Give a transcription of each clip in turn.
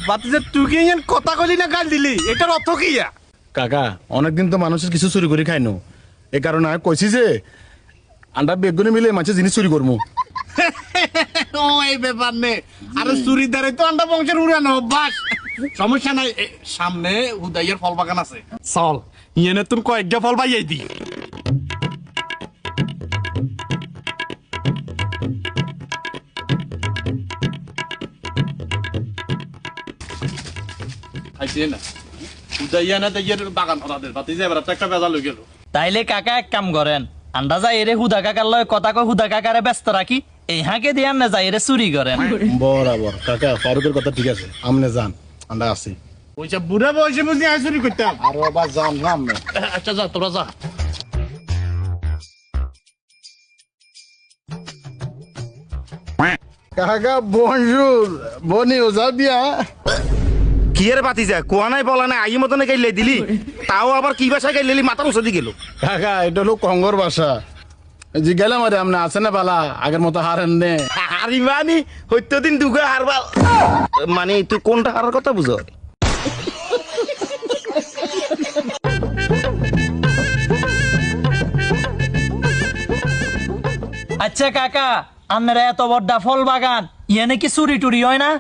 বাতিজা তুই কি ইয়ান কথা কইলি না গাল দিলি এটার অর্থ কি? কাকা অনেকদিন তো মানুষের কিছু চুরি করে খাইনো, এই কারণে আমি কইছি যে আন্ডা বেগুনে মিলে মাছের জিনিস চুরি করবো। ও এই ব্যাপার নে, আরে চুরির দ্বারাই তো আন্ডা বংশের উড়ানো অভ্যাস। সমস্যা নাই, সামনে হুদাইয়ের ফল বাগান আছে, চল ইয়ানে তুই কয়েকটা ফল বাইয়াই দি। তাইলে কাকা এক কাম করেন, আন্ডা যাই এরে হুদা কাকার লয় কথা কয় হুদা কাকারে ব্যস্ত রাখি, এই হাঁকে দিয়ে না যাই এরে চুরি করেন। বরাবর কাকা, ফারুকের কথা ঠিক আছে, আমনে যান, আন্ডা আছি। ওইসব বুড়া বয়সে বুঝি আয় চুরি করতাম। আর আবার যান না আমনে। আচ্ছা যা, তোরা যা। কাকা বনজুর বনি ওজা দিয়া কি এর বাতি যায় কোয়া নাই বলা নাই আই মতনে গাইলে দিলি, তাও আবার কি ভাষায় গাইলি মাথা উঁচদি গেল। কাকা এটা হলো কঙ্গর ভাষা, জি গেলাম আরে আমনে আছে না বালা, আগের মতো হারেন নে। হারিবানি হইতো দিন দুগা হারবাল, মানে তুই কোনটা হারার কথা বুঝো? আচ্ছা কাকা, আপনারা এত বড় ফল বাগান, ইয়ানে কি চুরি টুরি হয় না?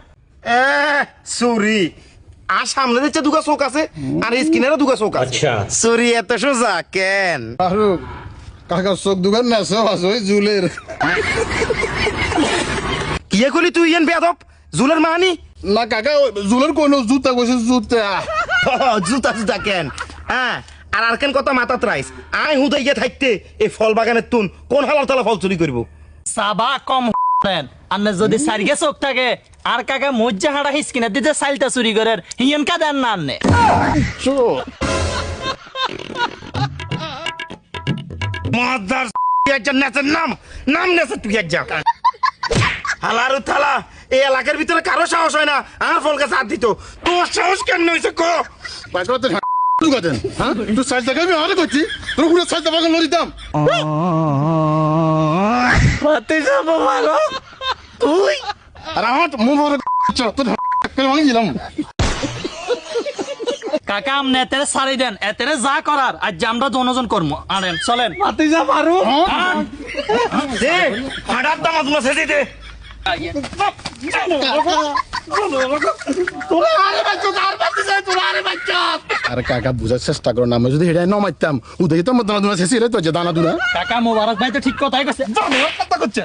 চুরি আর সামনে দিচ্ছে দুগা চোখ আছে, আর স্কিনেরও দুগা চোখ আছে। চুরি এত সোজা কেন? ফারুক কাকা চোখ দোকান না সব আছে ওই জুলের। কি কলি তুই ইয়ান বেয়াদব, জুলের মানি? না কাকা জুলের কোন জুতা কইছে জুতা। জুতা জুতা কেন? হ্যাঁ আর কেন কথা মাথাত রাইস, আই হুদাইয়া থাকতে এই ফল বাগানের তুন কোন হালার তালা ফল চুরি করবো? সাবা কম দেন, আপনার যদি সারিগে চোখ থাকে আর কাকা মজ্জা হাড়া হিসকিনে দিতে সাইলটা চুরি করেন, হিয়ন কা দেন না আননে। মাদার একজন নেচের নাম নাম নেচে তুই একজন হালারু থালা, এই এলাকার ভিতরে কারো সাহস হয় না আমার ফল গাছ হাত দিত, তোর সাহস কেন হয়েছে কো? দুগাতেন হ্যাঁ তুই সাইজ টাকা আমি আরে করছি তোর পুরো সাইজ টাকা লরিতাম। পাতে যাব মারো তুই আর আমার মুখ বড় তোর ভাঙি দিলাম। কাকা আমনে এতেরে সারি দেন, এতেরে যা করার আজ আমরা জনজন কর্ম আনেন, চলেন। বাতিজা পারু দে হাড়ার দাম তোমার ছেড়ে দে। তোরা আরে বাচ্চা, আর বাতিজা তোরা আরে বাচ্চা। আরে কাকা বুঝার চেষ্টা করো না, আমি যদি হেডাই না মারতাম উদয় তো মত না শেষ রে তো যে দানা দুনা। কাকা মোবারক ভাই তো ঠিক কথাই কইছে। কথা করছে